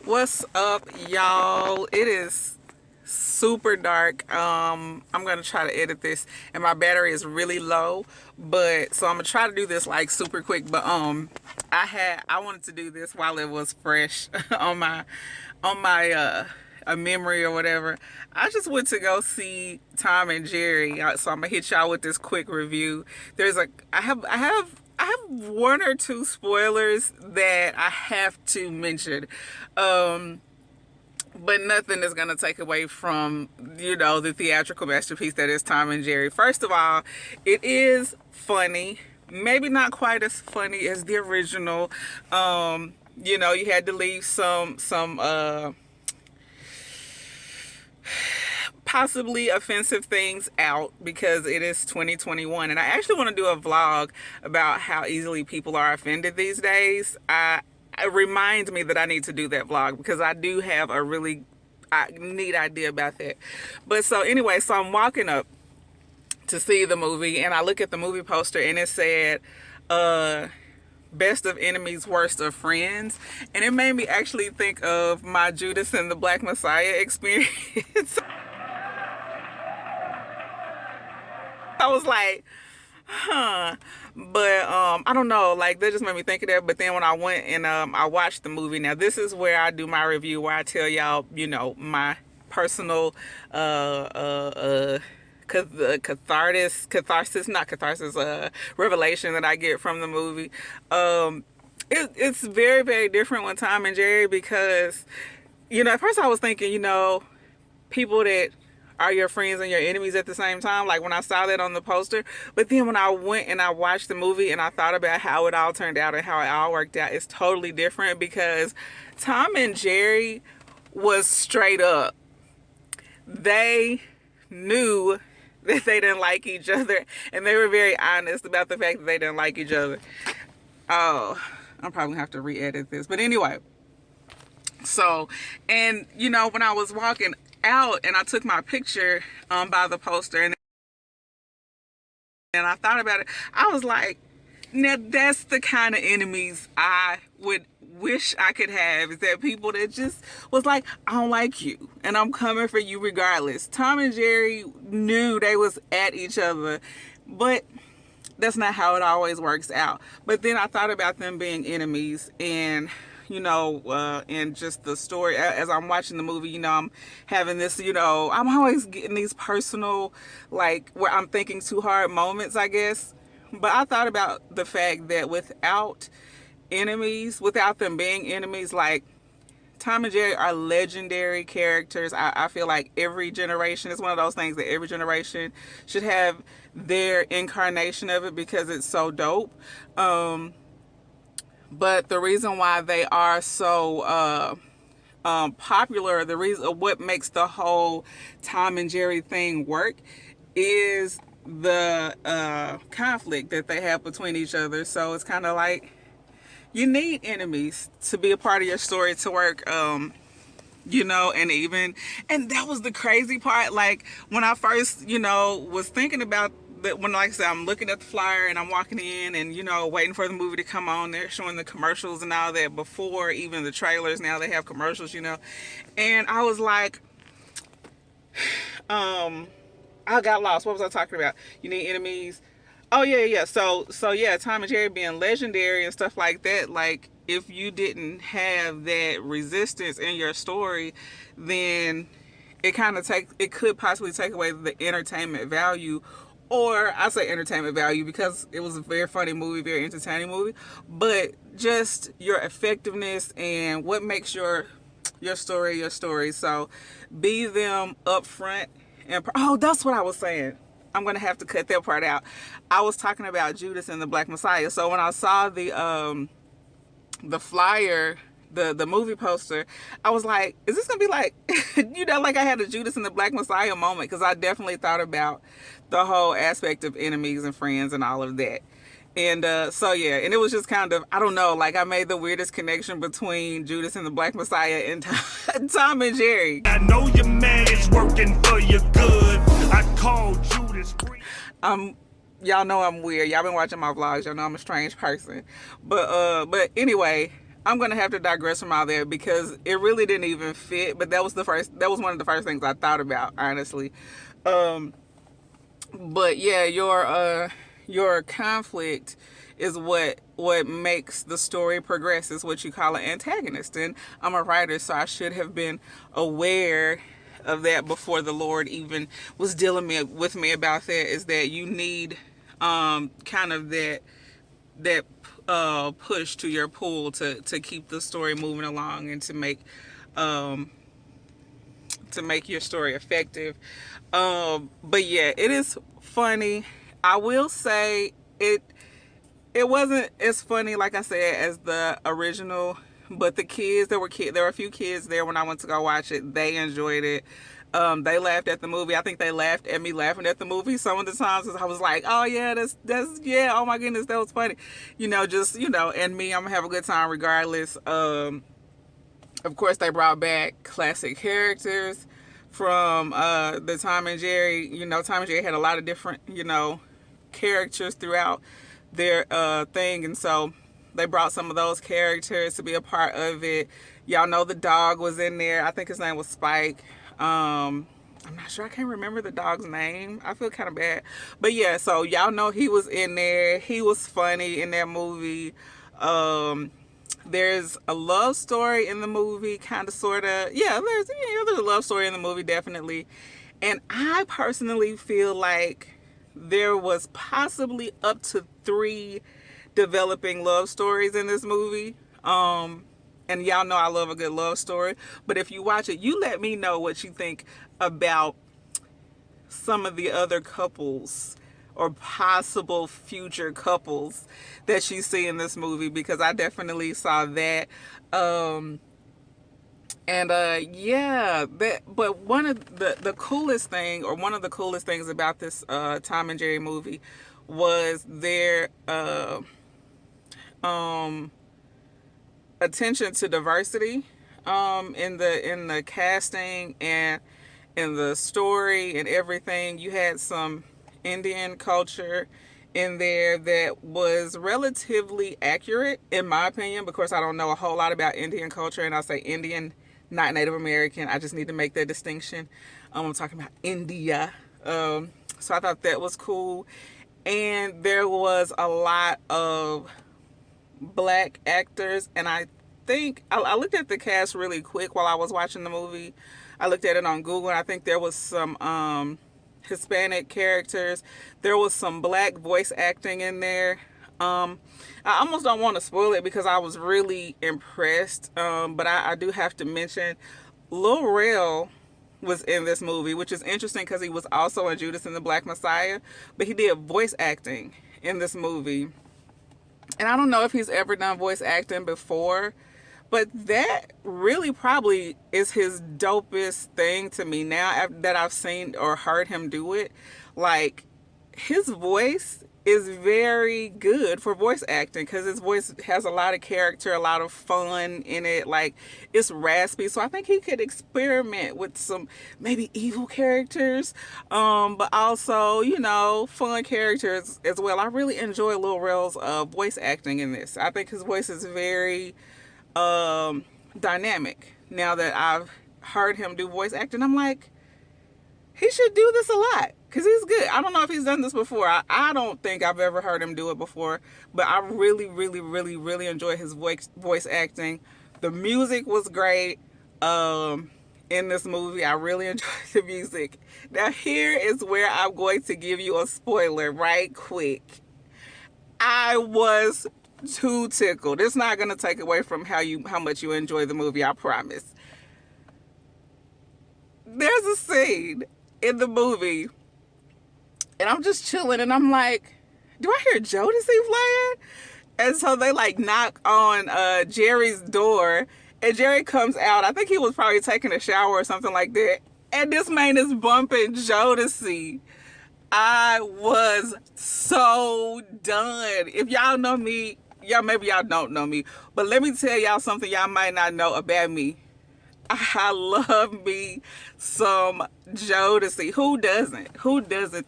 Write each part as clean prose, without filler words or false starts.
What's up, y'all? It is super dark. I'm gonna try to edit this, and my battery is really low. But so I'm gonna try to do this like super quick. But I wanted to do this while it was fresh on my a memory or whatever. I just went to go see Tom and Jerry, so I'm gonna hit y'all with this quick review. I have one or two spoilers that I have to mention. But nothing is going to take away from, the theatrical masterpiece that is Tom and Jerry. First of all, it is funny. Maybe not quite as funny as the original. You had to leave some possibly offensive things out because it is 2021, and I actually want to do a vlog about how easily people are offended these days. It reminds me that I need to do that vlog because I do have a really neat idea about that. But so anyway, so I'm walking up to see the movie, and I look at the movie poster, and it said best of enemies, worst of friends, and it made me actually think of my Judas and the Black Messiah experience. I was like, huh. But I don't know, like that just made me think of that. But then when I went and I watched the movie, now this is where I do my review, where I tell y'all, my personal revelation that I get from the movie. It's very, very different with Tom and Jerry because, at first I was thinking, people that are your friends and your enemies at the same time, like when I saw that on the poster. But then when I went and I watched the movie and I thought about how it all turned out and how it all worked out, it's totally different because Tom and Jerry was straight up. They knew that they didn't like each other, and they were very honest about the fact that they didn't like each other. Oh, I'm probably gonna have to re-edit this. But anyway, so, and when I was walking out and I took my picture by the poster, and I thought about it, I was like, now that's the kind of enemies I would wish I could have, is that people that just was like, I don't like you and I'm coming for you regardless. Tom and Jerry knew they was at each other, but that's not how it always works out. But then I thought about them being enemies, and and just the story as I'm watching the movie, I'm having this, I'm always getting these personal, like, where I'm thinking too hard moments, I guess. But I thought about the fact that without them being enemies, like, Tom and Jerry are legendary characters. I feel like every generation, it's one of those things that every generation should have their incarnation of it because it's so dope. But the reason why they are so popular, the reason what makes the whole Tom and Jerry thing work is the conflict that they have between each other. So it's kind of like you need enemies to be a part of your story to work. And that was the crazy part. Like when I first, was thinking about that, when, like I said, I'm looking at the flyer and I'm walking in and, waiting for the movie to come on. They're showing the commercials and all that before even the trailers. Now they have commercials, and I was like, I got lost. What was I talking about? You need enemies. Oh yeah. So yeah, Tom and Jerry being legendary and stuff like that. Like, if you didn't have that resistance in your story, then it could possibly take away the entertainment value. Or I say entertainment value because it was a very funny movie, very entertaining movie, but just your effectiveness and what makes your story your story. So be them up front. And that's what I was saying. I'm gonna have to cut that part out. I was talking about Judas and the Black Messiah. So when I saw the flyer, the movie poster, I was like, is this gonna be like like I had a Judas and the Black Messiah moment, because I definitely thought about the whole aspect of enemies and friends and all of that. And so yeah, and it was just kind of, I don't know, like I made the weirdest connection between Judas and the Black Messiah and Tom and Jerry. I know your man is working for your good. I called Judas. Y'all know I'm weird. Y'all been watching my vlogs. Y'all know I'm a strange person. But anyway, I'm gonna have to digress from all that because it really didn't even fit. But that was one of the first things I thought about, honestly. Um, but yeah, your conflict is what makes the story progress. Is what you call an antagonist. And I'm a writer, so I should have been aware of that before the Lord even was dealing with me about that. Is that you need kind of that push to your pull to keep the story moving along and to make your story effective. But yeah, it is funny. I will say it wasn't as funny, like I said, as the original. But the kids, there were a few kids there when I went to go watch it. They enjoyed it. They laughed at the movie. I think they laughed at me laughing at the movie some of the times, because I was like, oh yeah, that's yeah, oh my goodness, that was funny. And me, I'm gonna have a good time regardless. Of course, they brought back classic characters from the Tom and Jerry. Tom and Jerry had a lot of different, characters throughout their thing, and so they brought some of those characters to be a part of it. Y'all know the dog was in there. I think his name was Spike. I'm not sure. I can't remember the dog's name. I feel kind of bad. But yeah, so y'all know he was in there. He was funny in that movie. There's a love story in the movie, kind of, sort of. Yeah, there's a love story in the movie, definitely. And I personally feel like there was possibly up to 3 developing love stories in this movie. And y'all know I love a good love story. But if you watch it, you let me know what you think about some of the other couples or possible future couples that you see in this movie, because I definitely saw that. But one of the coolest thing, or one of the coolest things about this Tom and Jerry movie was their attention to diversity in the casting and in the story and everything. You had some Indian culture in there that was relatively accurate, in my opinion. Because I don't know a whole lot about Indian culture, and I say Indian, not Native American. I just need to make that distinction. I'm talking about India. So I thought that was cool. And there was a lot of black actors, and I think I looked at the cast really quick while I was watching the movie. I looked at it on Google, and I think there was some Hispanic characters. There was some black voice acting in there. I almost don't want to spoil it because I was really impressed. But I do have to mention Lil Rel was in this movie, which is interesting because he was also in Judas and the Black Messiah, but he did voice acting in this movie. And I don't know if he's ever done voice acting before, but that really probably is his dopest thing to me now that I've seen or heard him do it. Like, his voice is very good for voice acting because his voice has a lot of character, a lot of fun in it. Like, it's raspy, so I think he could experiment with some maybe evil characters, but also, fun characters as well. I really enjoy Lil Rel's voice acting in this. I think his voice is very dynamic. Now that I've heard him do voice acting, I'm like, he should do this a lot because he's good. I don't know if he's done this before. I don't think I've ever heard him do it before, but I really, really, really, really enjoy his voice acting. The music was great in this movie. I really enjoyed the music. Now, here is where I'm going to give you a spoiler right quick. I was too tickled. It's not going to take away from how much you enjoy the movie, I promise. There's a scene in the movie, and I'm just chilling, and I'm like, do I hear Jodeci playing? And so they knock on Jerry's door, and Jerry comes out. I think he was probably taking a shower or something like that, and this man is bumping Jodeci. I was so done. If y'all know me, maybe y'all don't know me, but let me tell y'all something y'all might not know about me. I love me some Jodeci. Who doesn't?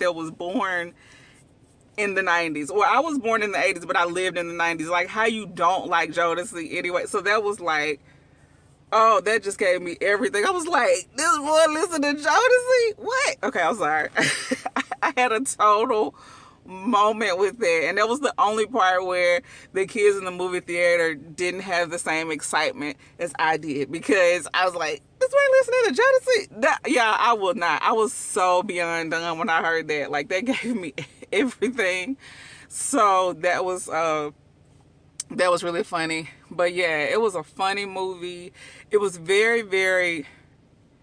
That was born in the 90s. Well, I was born in the 80s, but I lived in the 90s. Like, how you don't like Jodeci anyway. So that was like, oh, that just gave me everything. I was like, this boy listen to Jodeci? What? Okay, I'm sorry. I had a total moment with that. And that was the only part where the kids in the movie theater didn't have the same excitement as I did. Because I was like, this boy listening to Jodeci? Yeah, I will not. I was so beyond done when I heard that. Like, that gave me everything. So that was really funny. But yeah, it was a funny movie. It was very, very,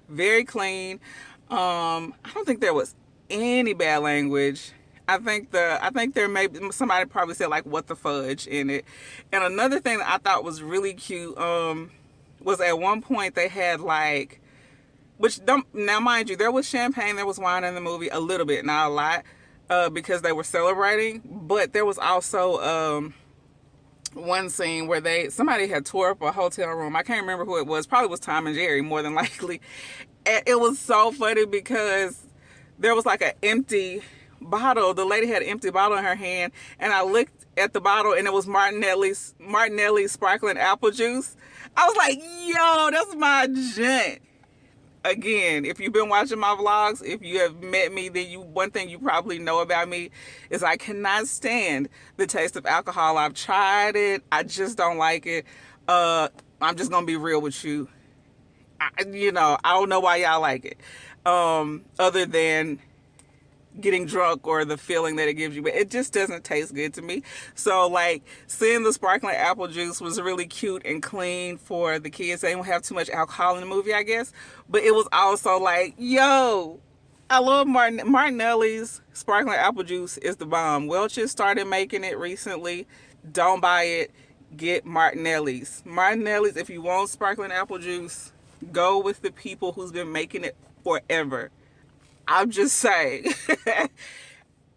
very clean. I don't think there was any bad language. I think there may be, somebody probably said like what the fudge in it. And another thing that I thought was really cute was at one point they had like, which don't, now mind you, there was champagne, there was wine in the movie a little bit, not a lot, because they were celebrating. But there was also one scene where somebody had tore up a hotel room. I can't remember who it was. Probably was Tom&Jerry, more than likely. And it was so funny because there was like an empty bottle. The lady had an empty bottle in her hand, and I looked at the bottle, and it was Martinelli's sparkling apple juice. I was like, yo, that's my junk. Again, if you've been watching my vlogs, if you have met me, then one thing you probably know about me is I cannot stand the taste of alcohol. I've tried it. I just don't like it. I'm just going to be real with you. I don't know why y'all like it. Other than getting drunk or the feeling that it gives you, but it just doesn't taste good to me. So like seeing the sparkling apple juice was really cute and clean for the kids. They didn't have too much alcohol in the movie, I guess, but it was also like, yo, I love Martinelli's sparkling apple juice is the bomb. Welch's started making it recently. Don't buy it, get Martinelli's. If you want sparkling apple juice, go with the people who's been making it forever. I'm just saying.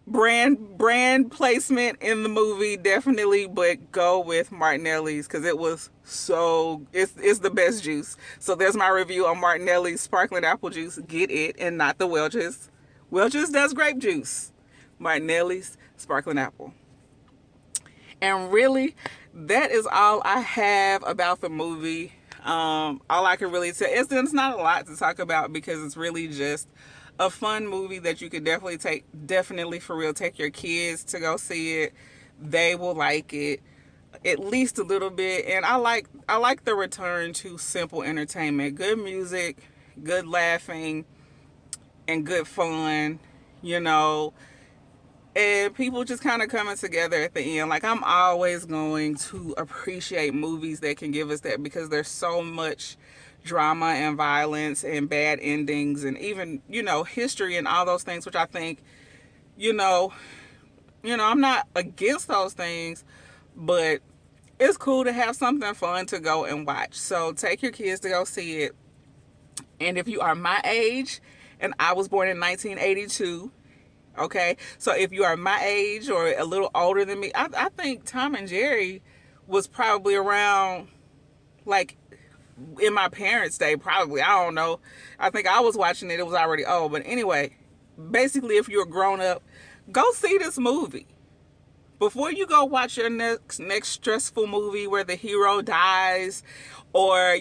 brand placement in the movie, definitely, but go with Martinelli's because it was it's the best juice. So there's my review on Martinelli's sparkling apple juice. Get it and not the Welch's. Welch's does grape juice. Martinelli's sparkling apple. And really, that is all I have about the movie. All I can really say is it's not a lot to talk about because it's really just a fun movie that you could definitely for real take your kids to go see it. They will like it at least a little bit. And I like the return to simple entertainment. Good music, good laughing, and good fun, and people just kind of coming together at the end. Like, I'm always going to appreciate movies that can give us that because there's so much drama and violence and bad endings and even, history and all those things, which I think, I'm not against those things, but it's cool to have something fun to go and watch. So take your kids to go see it. And if you are my age, and I was born in 1982, okay, so if you are my age or a little older than me, I think Tom&Jerry was probably around, like, in my parents' day, probably. I don't know. I think I was watching it. It was already old. But anyway, basically, if you're a grown-up, go see this movie. Before you go watch your next stressful movie where the hero dies or,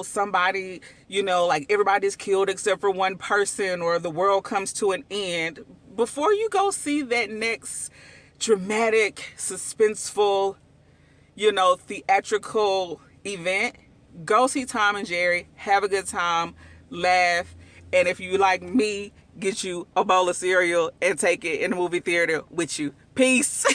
somebody, like everybody's killed except for one person or the world comes to an end, before you go see that next dramatic, suspenseful, theatrical event, go see Tom&Jerry, have a good time, laugh, and if you like me, get you a bowl of cereal and take it in the movie theater with you. Peace.